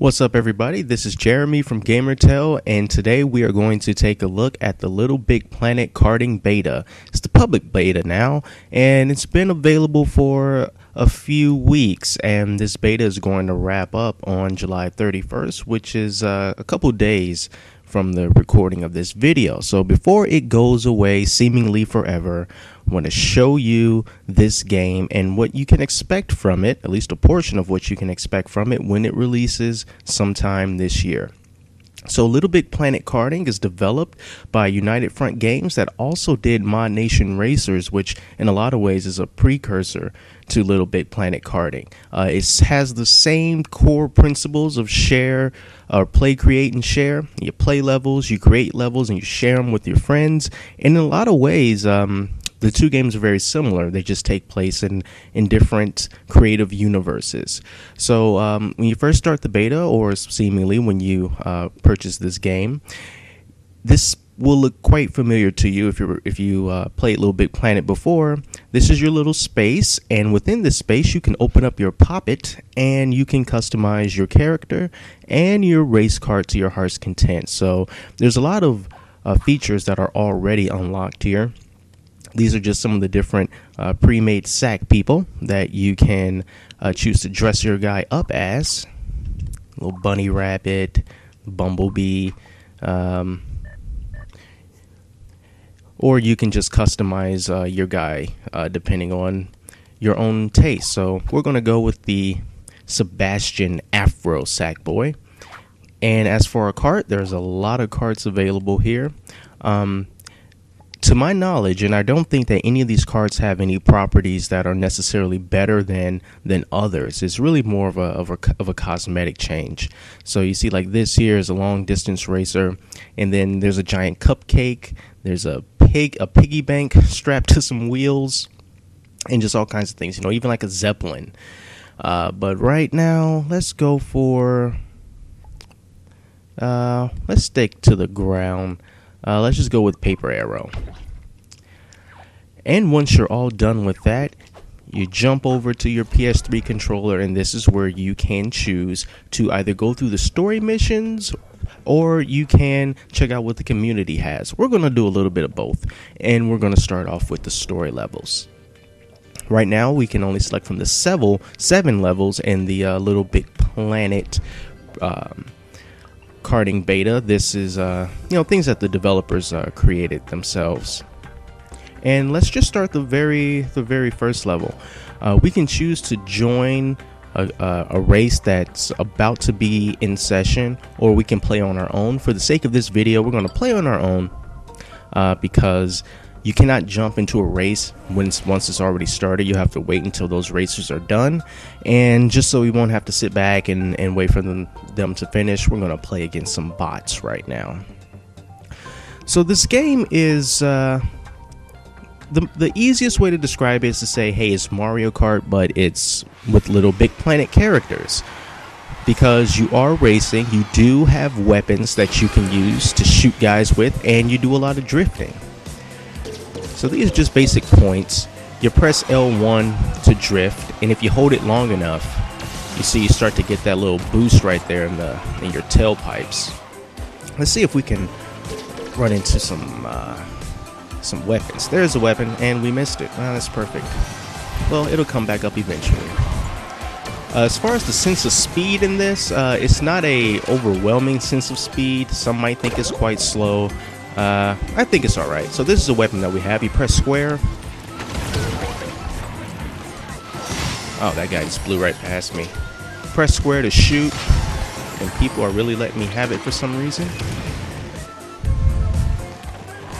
What's up, everybody? This is Jeremy from GamerTell, and today we are going to take a look at the LittleBigPlanet Karting beta. It's the public beta now, and it's been available for a few weeks, and this beta is going to wrap up on July 31st, which is a couple days from the recording of this video. So before it goes away seemingly forever, I want to show you this game and what you can expect from it, at least a portion of what you can expect from it when it releases sometime this year. So LittleBigPlanet Karting is developed by United Front Games that also did Mod Nation Racers, which in a lot of ways is a precursor to LittleBigPlanet Karting. It has the same core principles of share, or play, create, and share. You play levels, you create levels, and you share them with your friends. And in a lot of ways, the two games are very similar. They just take place in different creative universes. So when you first start the beta, or seemingly when you purchase this game, this will look quite familiar to you if you played LittleBigPlanet before. This is your little space, and within this space you can open up your poppet and you can customize your character and your race car to your heart's content. So there's a lot of features that are already unlocked here. These are just some of the different pre-made sack people that you can choose to dress your guy up as. Little bunny rabbit, bumblebee, or you can just customize your guy depending on your own taste. So we're going to go with the Sebastian Afro sack boy. And as for a cart, there's a lot of carts available here. To my knowledge, and I don't think that any of these carts have any properties that are necessarily better than others. It's really more of a cosmetic change. So you see, like, this here is a long distance racer, and then there's a giant cupcake. There's a piggy bank strapped to some wheels, and just all kinds of things. You know, even like a Zeppelin. But right now, let's go for let's stick to the ground. Let's just go with Paper Arrow. And once you're all done with that, you jump over to your PS3 controller, and this is where you can choose to either go through the story missions, or you can check out what the community has. We're going to do a little bit of both, and we're going to start off with the story levels. Right now, we can only select from the seven levels in the LittleBigPlanet karting beta. This is things that the developers created themselves. And let's just start the very first level. We can choose to join a race that's about to be in session, or we can play on our own. For the sake of this video, we're going to play on our own because you cannot jump into a race once it's already started. You have to wait until those racers are done. And just so we won't have to sit back and wait for them to finish, we're going to play against some bots right now. So this game is the easiest way to describe it is to say, hey, it's Mario Kart, but it's with LittleBigPlanet characters. Because you are racing, you do have weapons that you can use to shoot guys with, and you do a lot of drifting. So these are just basic points. You press L1 to drift, and if you hold it long enough, you see you start to get that little boost right there in your tailpipes. Let's see if we can run into some weapons. There's a weapon, and we missed it. Well, that's perfect. Well, it'll come back up eventually. As far as the sense of speed in this, it's not a overwhelming sense of speed. Some might think it's quite slow. I think it's alright. So this is a weapon that we have. You press square. Oh, that guy just blew right past me. Press square to shoot, and people are really letting me have it for some reason.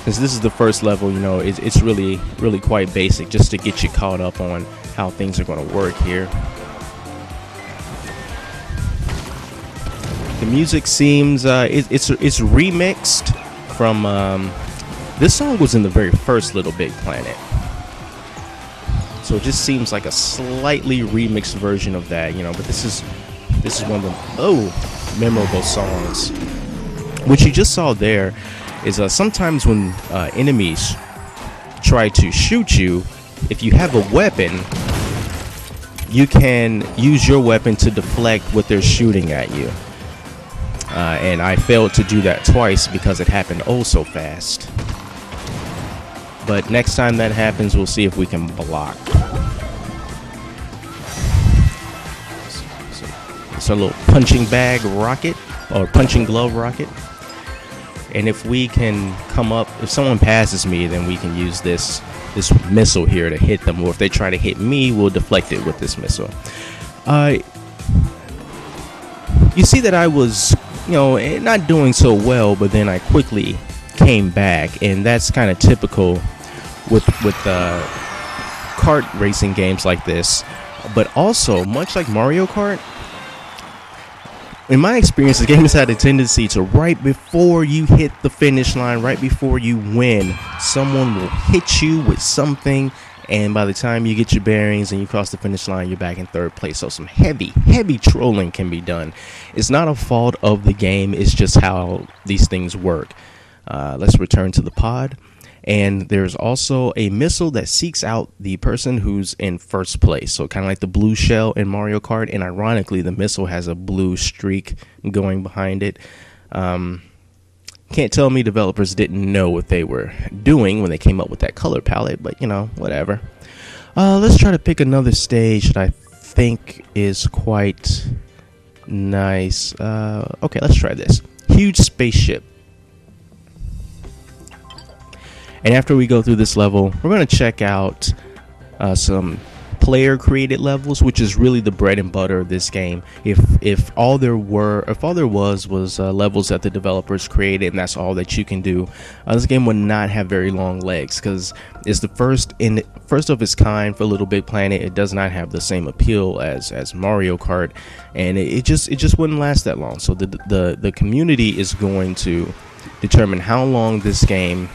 Since this is the first level, you know, it's really quite basic, just to get you caught up on how things are going to work here. The music seems it's remixed from this song was in the very first LittleBigPlanet, so it just seems like a slightly remixed version of that, you know. But this is one of the memorable songs. What you just saw there is sometimes when enemies try to shoot you, if you have a weapon, you can use your weapon to deflect what they're shooting at you. and I failed to do that twice because it happened oh so fast. But next time that happens, we'll see if we can block. It's a little punching bag rocket, or punching glove rocket. And if we can come up, if someone passes me, then we can use this missile here to hit them. Or if they try to hit me, we'll deflect it with this missile. You see that I was, not doing so well, but then I quickly came back, and that's kind of typical with kart racing games like this. But also, much like Mario Kart, in my experience, the game has had a tendency to, right before you hit the finish line, right before you win, someone will hit you with something, and by the time you get your bearings and you cross the finish line, you're back in third place. So some heavy trolling can be done. It's not a fault of the game, it's just how these things work. Let's return to the pod. And there's also a missile that seeks out the person who's in first place. So kind of like the blue shell in Mario Kart. And ironically, the missile has a blue streak going behind it. Can't tell me developers didn't know what they were doing when they came up with that color palette. But, whatever. Let's try to pick another stage that I think is quite nice. Okay, let's try this. Huge spaceship. And after we go through this level, we're going to check out some player-created levels, which is really the bread and butter of this game. If all there was levels that the developers created, and that's all that you can do, this game would not have very long legs, because it's the first of its kind for LittleBigPlanet. It does not have the same appeal as Mario Kart, and it just wouldn't last that long. So the community is going to determine how long this game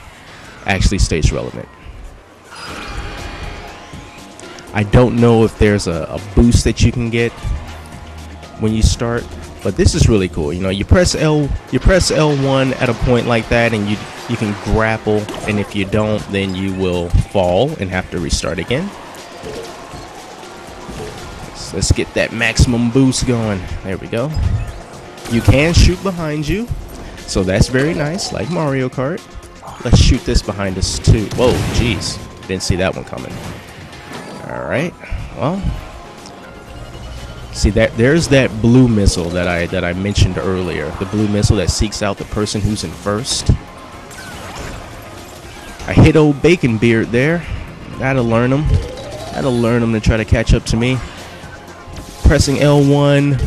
actually stays relevant. I don't know if there's a boost that you can get when you start, but this is really cool. You press L1 at a point like that, and you can grapple, and if you don't, then you will fall and have to restart again. So let's get that maximum boost going. There we go. You can shoot behind you, so that's very nice, like Mario Kart. Let's shoot this behind us too. Whoa, jeez, didn't see that one coming. All right, well, see that there's that blue missile that I mentioned earlier. The blue missile that seeks out the person who's in first. I hit old Bacon Beard there. Gotta learn them to try to catch up to me. Pressing L1,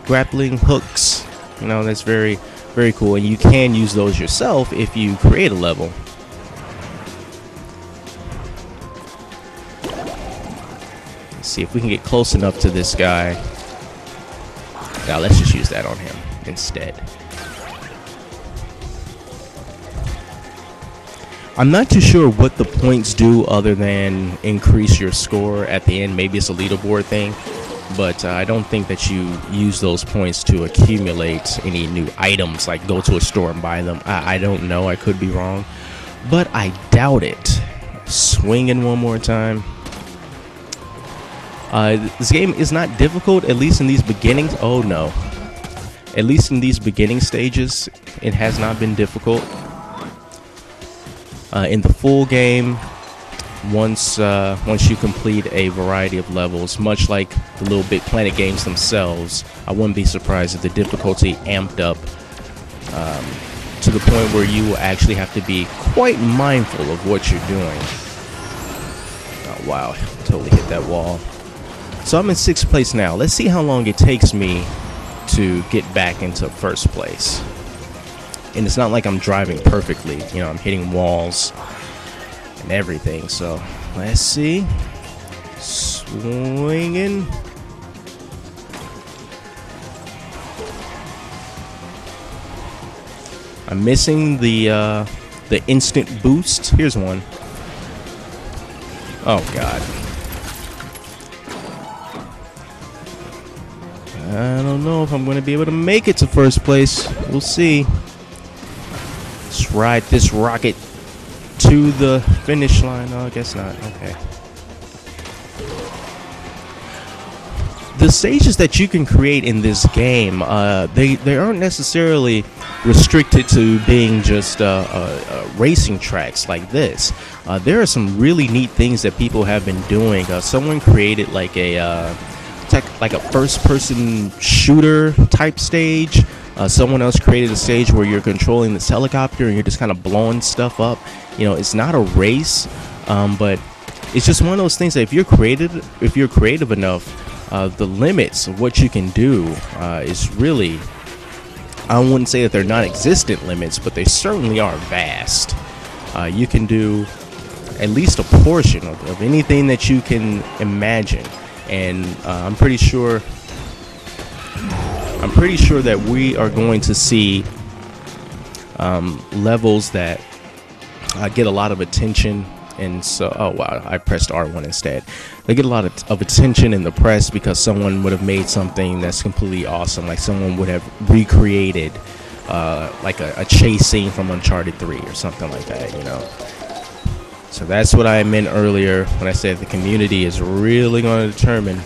grappling hooks. That's very cool, and you can use those yourself if you create a level. Let's see if we can get close enough to this guy. Now let's just use that on him instead. I'm not too sure what the points do other than increase your score at the end. Maybe it's a leaderboard thing. But I don't think that you use those points to accumulate any new items, like go to a store and buy them. I don't know. I could be wrong. But I doubt it. Swinging one more time. This game is not difficult, at least in these beginnings. Oh, no. At least in these beginning stages, it has not been difficult. In the full game, once you complete a variety of levels, much like the LittleBigPlanet games themselves, I wouldn't be surprised if the difficulty amped up to the point where you will actually have to be quite mindful of what you're doing. Oh wow, totally hit that wall. So I'm in 6th place now. Let's see how long it takes me to get back into first place. And it's not like I'm driving perfectly, I'm hitting walls and everything. So let's see. Swinging. I'm missing the instant boost. Here's one. Oh god. I don't know if I'm going to be able to make it to first place. We'll see. Let's ride this rocket to the finish line. No, I guess not. Okay. the stages that you can create in this game, they aren't necessarily restricted to being just racing tracks like this. There are some really neat things that people have been doing. Someone created like a first-person shooter type stage. Someone else created a stage where you're controlling this helicopter and you're just kind of blowing stuff up. You know, it's not a race, but it's just one of those things that if you're creative enough, the limits of what you can do is really, I wouldn't say that they're non-existent limits, but they certainly are vast. You can do at least a portion of anything that you can imagine, and I'm pretty sure that we are going to see levels that get a lot of attention. And so, oh wow, I pressed R1 instead. They get a lot of attention in the press because someone would have made something that's completely awesome. Like someone would have recreated like a chase scene from Uncharted 3 or something like that, you know. So that's what I meant earlier when I said the community is really going to determine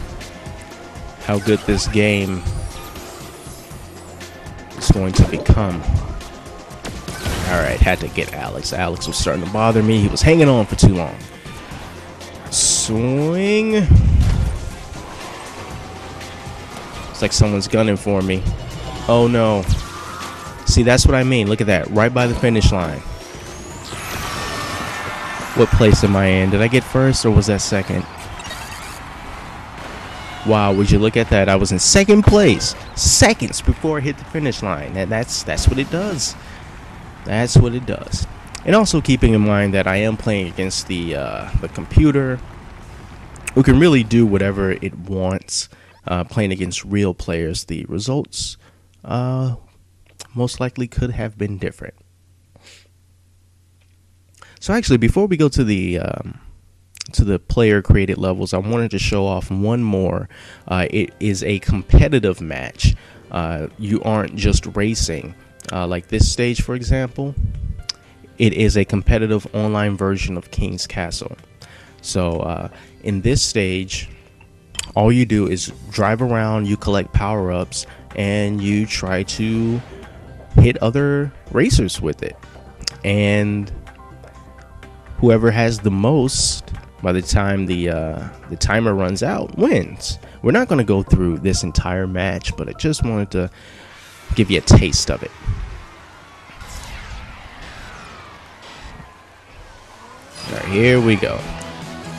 how good this game is going to become. Alright, had to get Alex. Alex was starting to bother me. He was hanging on for too long. Swing. It's like someone's gunning for me. Oh no. See, that's what I mean. Look at that. Right by the finish line. What place am I in? Did I get first or was that second? Wow, would you look at that? I was in second place. Seconds before I hit the finish line. And that's what it does. That's what it does. And also keeping in mind that I am playing against the computer, who can really do whatever it wants. Playing against real players, the results most likely could have been different. So actually, before we go to the player created levels, I wanted to show off one more. It is a competitive match. You aren't just racing. Like this stage, for example, it is a competitive online version of King's Castle. So in this stage, all you do is drive around, you collect power-ups, and you try to hit other racers with it. And whoever has the most by the time the timer runs out wins. We're not going to go through this entire match, but I just wanted to give you a taste of it. All right, here we go.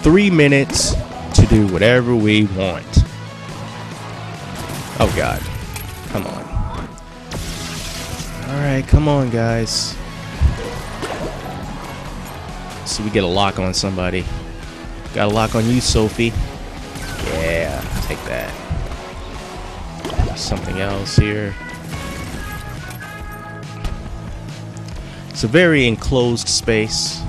3 minutes to do whatever we want. Oh God, come on. All right, come on, guys. So we get a lock on somebody. Got a lock on you, Sophie. Yeah, take that. Something else here. It's a very enclosed space.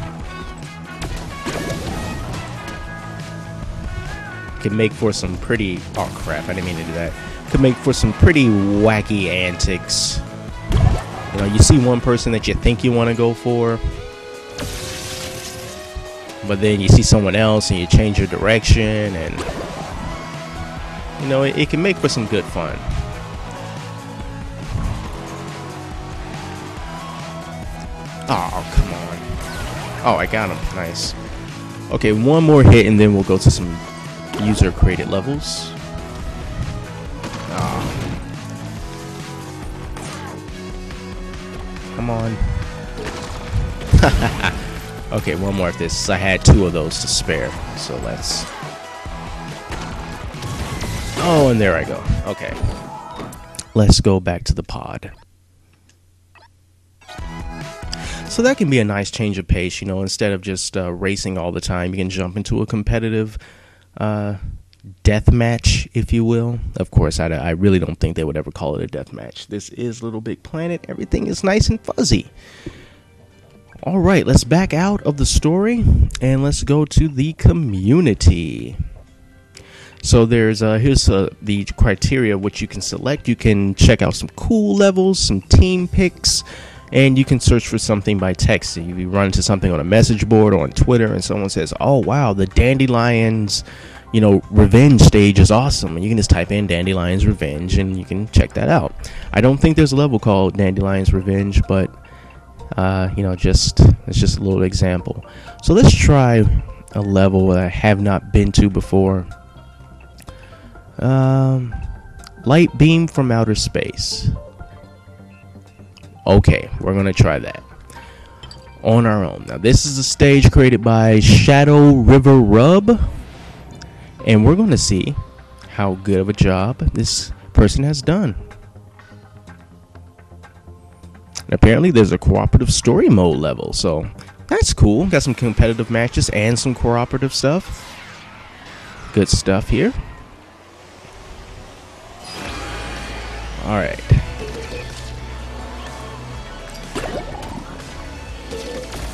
Could make for some pretty... Oh crap, I didn't mean to do that. Could make for some pretty wacky antics. You know, you see one person that you think you want to go for, but then you see someone else and you change your direction, and you know, it can make for some good fun. Oh, come on. Oh, I got him. Nice. Okay, one more hit and then we'll go to some user created levels. Oh. Come on. Okay, one more of this. I had 2 of those to spare, so let's... Oh, and there I go. Okay. Let's go back to the pod. So that can be a nice change of pace, you know. Instead of just racing all the time, you can jump into a competitive death match, if you will. Of course, I really don't think they would ever call it a death match. This is LittleBigPlanet. Everything is nice and fuzzy. All right, let's back out of the story and let's go to the community. So there's here's the criteria which you can select. You can check out some cool levels, some team picks, and you can search for something by text. If you run into something on a message board or on Twitter and someone says, oh wow, the dandelions, Revenge stage is awesome, and you can just type in Dandelion's Revenge and you can check that out. I don't think there's a level called Dandelion's Revenge, but it's just a little example. So let's try a level that I have not been to before. Light beam from outer space. Okay, we're gonna try that on our own. Now this is a stage created by Shadow River Rub, and we're gonna see how good of a job this person has done. And apparently there's a cooperative story mode level, so that's cool. Got some competitive matches and some cooperative stuff. Good stuff here. Alright.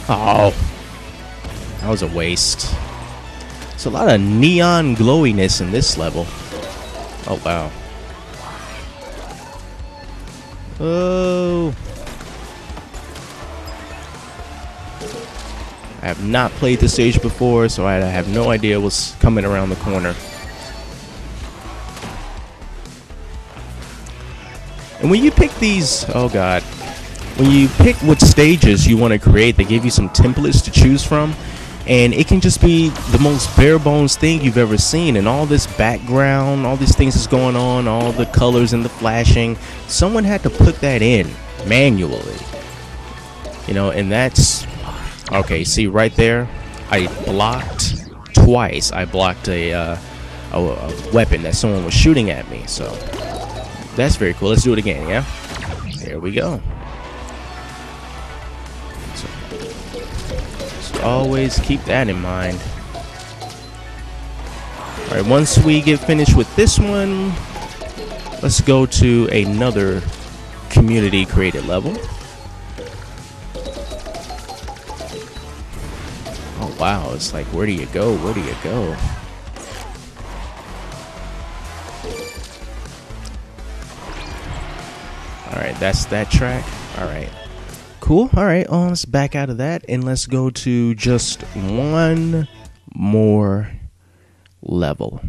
Oh, that was a waste. There's a lot of neon glowiness in this level. Oh, wow. Oh. I have not played this stage before, so I have no idea what's coming around the corner. And when you pick these, oh god, when you pick what stages you want to create, they give you some templates to choose from, and it can just be the most bare bones thing you've ever seen, and all this background, all these things that's going on, all the colors and the flashing, someone had to put that in manually, and that's okay. See right there, I blocked twice. I blocked a weapon that someone was shooting at me, so that's very cool. Let's do it again. Yeah, there we go. So always keep that in mind. Alright, once we get finished with this one, let's go to another community created level. Oh wow, it's like, where do you go? Where do you go? Alright, that's that track. Alright. Cool. Alright, let's back out of that and let's go to just one more level.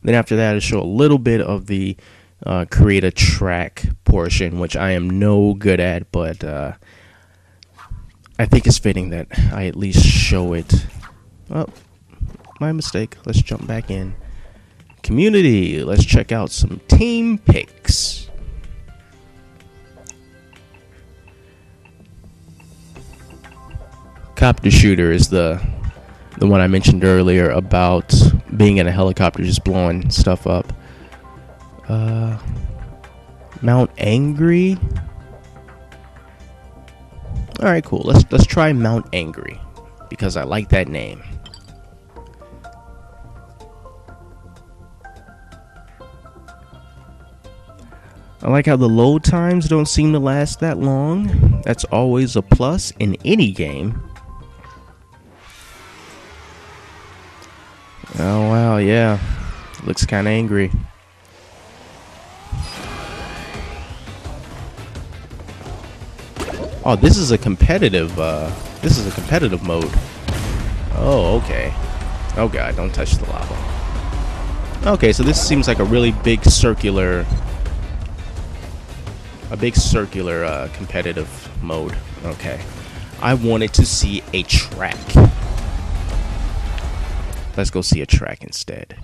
Then after that, I'll show a little bit of the create a track portion, which I am no good at, but I think it's fitting that I at least show it. Oh, my mistake. Let's jump back in. Community. Let's check out some team picks. Copter shooter is the one I mentioned earlier about being in a helicopter just blowing stuff up. Mount Angry. All right, cool. Let's try Mount Angry because I like that name. I like how the load times don't seem to last that long. That's always a plus in any game. Oh wow, yeah. Looks kind of angry. Oh, this is a competitive mode. Oh, okay. Oh god, don't touch the lava. Okay, so this seems like a really big circular competitive mode. Okay. I wanted to see a track. Let's go see a track instead.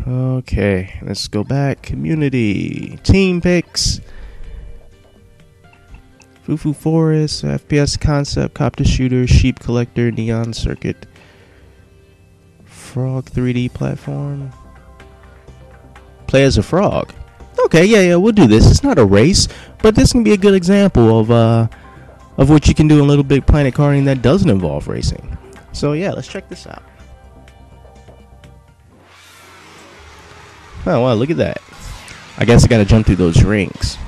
Okay, let's go back. Community team picks. Fufu Forest, FPS concept, copter shooter, sheep collector, neon circuit, frog 3D platform. Play as a frog. Okay, yeah, we'll do this. It's not a race, but this can be a good example of what you can do in Little Big Planet karting that doesn't involve racing. So yeah, let's check this out. Oh wow, look at that. I guess I gotta jump through those rings.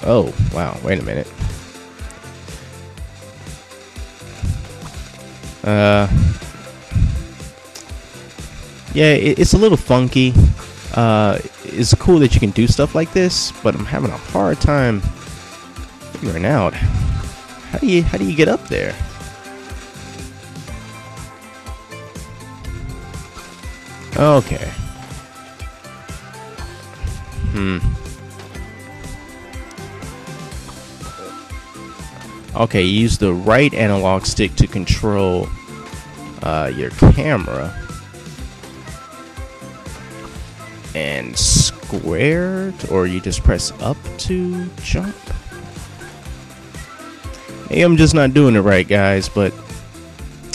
Oh wow, wait a minute. Yeah, it's a little funky. It's cool that you can do stuff like this, but I'm having a hard time figuring out how do you get up there. Okay. Okay, you use the right analog stick to control your camera. And square, or you just press up to jump. Hey, I'm just not doing it right, guys, but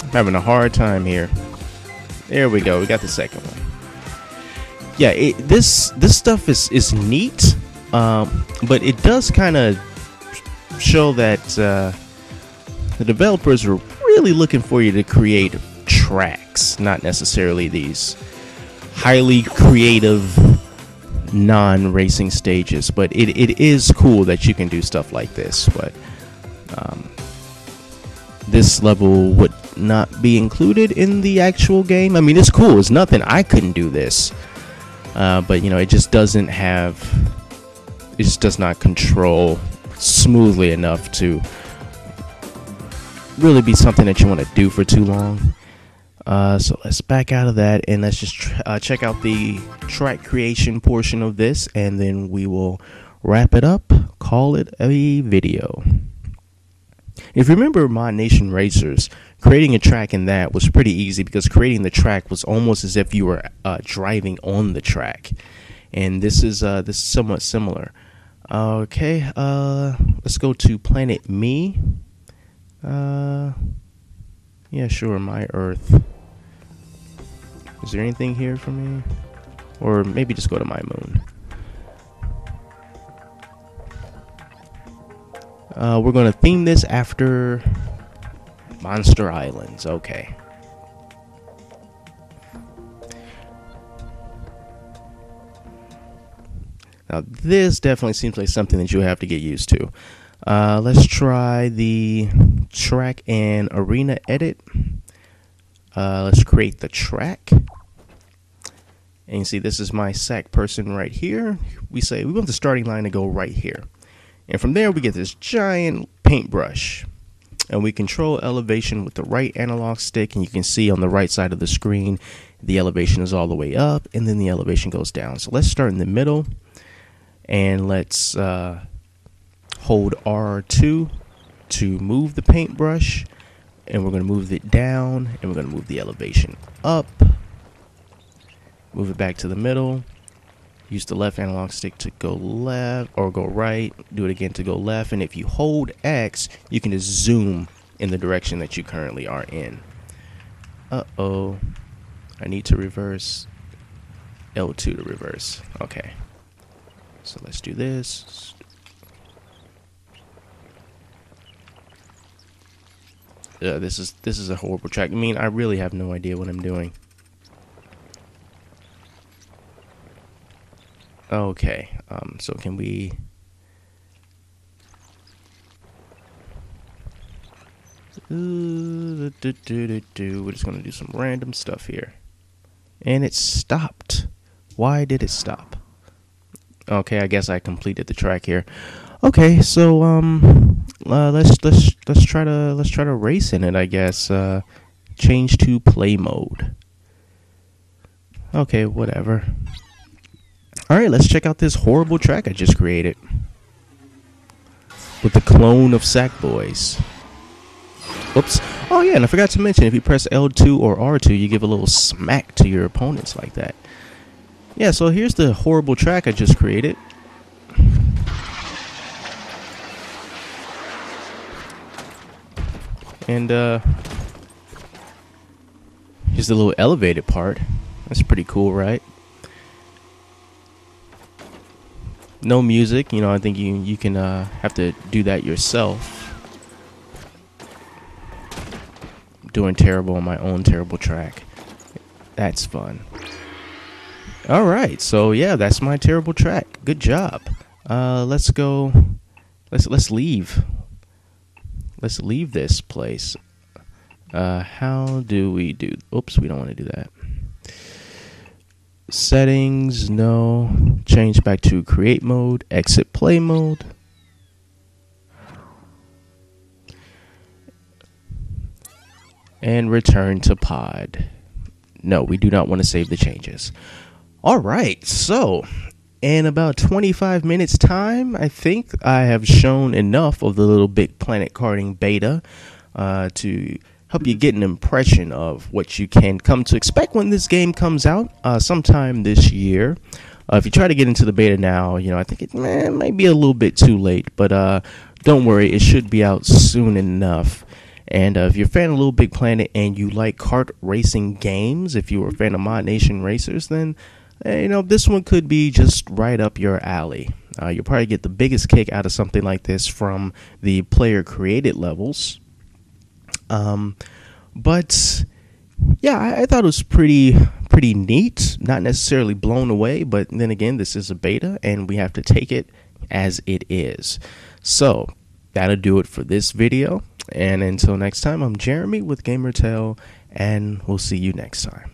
I'm having a hard time here. There we go, we got the second one. Yeah, this stuff is neat, but it does kind of show that the developers are really looking for you to create tracks, not necessarily these highly creative non-racing stages. But it is cool that you can do stuff like this, but this level would not be included in the actual game. I mean, it's cool, it's nothing, I couldn't do this, but you know, it just does not control smoothly enough to really be something that you want to do for too long. So let's back out of that and let's just check out the track creation portion of this, and then we will wrap it up, call it a video. If you remember Mod Nation Racers, creating a track in that was pretty easy because creating the track was almost as if you were driving on the track, and this is somewhat similar. Okay, let's go to Planet Me. Yeah, sure, my Earth. Is there anything here for me? Or maybe just go to my moon. We're going to theme this after Monster Islands. Okay. Now, this definitely seems like something that you have to get used to. Let's try the track and arena edit. Let's create the track. And you see, this is my sack person right here. We say we want the starting line to go right here. And from there, we get this giant paintbrush. And we control elevation with the right analog stick. And you can see on the right side of the screen, the elevation is all the way up. And then the elevation goes down. So let's start in the middle. And let's hold R2 to move the paintbrush. And we're going to move it down. And we're going to move the elevation up. Move it back to the middle. Use the left analog stick to go left or go right. Do it again to go left. And if you hold X, you can just zoom in the direction that you currently are in. Uh-oh. I need to reverse. L2 to reverse. Okay. So let's do this. This is a horrible track. I mean, I really have no idea what I'm doing. Okay, so can we... We're just going to do some random stuff here. And it stopped. Why did it stop? Okay, I guess I completed the track here. Okay, so let's try to race in it, I guess. Change to play mode. Okay, whatever. Alright, let's check out this horrible track I just created. With the clone of Sackboys. Oops. Oh yeah, and I forgot to mention, if you press L2 or R2, you give a little smack to your opponents like that. Yeah, so here's the horrible track I just created. And here's the little elevated part. That's pretty cool, right? No music, you know, I think you can have to do that yourself. I'm doing terrible on my own terrible track. That's fun. Alright, so yeah, that's my terrible track. Good job. Let's go. Let's leave. Let's leave this place. How do we do? Oops, we don't want to do that. Settings, no. Change back to create mode, exit play mode. And return to pod. No, we do not want to save the changes. All right, so in about 25 minutes time, I think I have shown enough of the LittleBigPlanet karting beta to help you get an impression of what you can come to expect when this game comes out sometime this year. If you try to get into the beta now, I think it might be a little bit too late, but don't worry, it should be out soon enough. And if you're a fan of LittleBigPlanet and you like kart racing games, if you were a fan of Mod Nation Racers, then this one could be just right up your alley. You'll probably get the biggest kick out of something like this from the player created levels. But yeah, I thought it was pretty neat. Not necessarily blown away, but then again, this is a beta and we have to take it as it is. So that'll do it for this video. And until next time, I'm Jeremy with GamerTale, and we'll see you next time.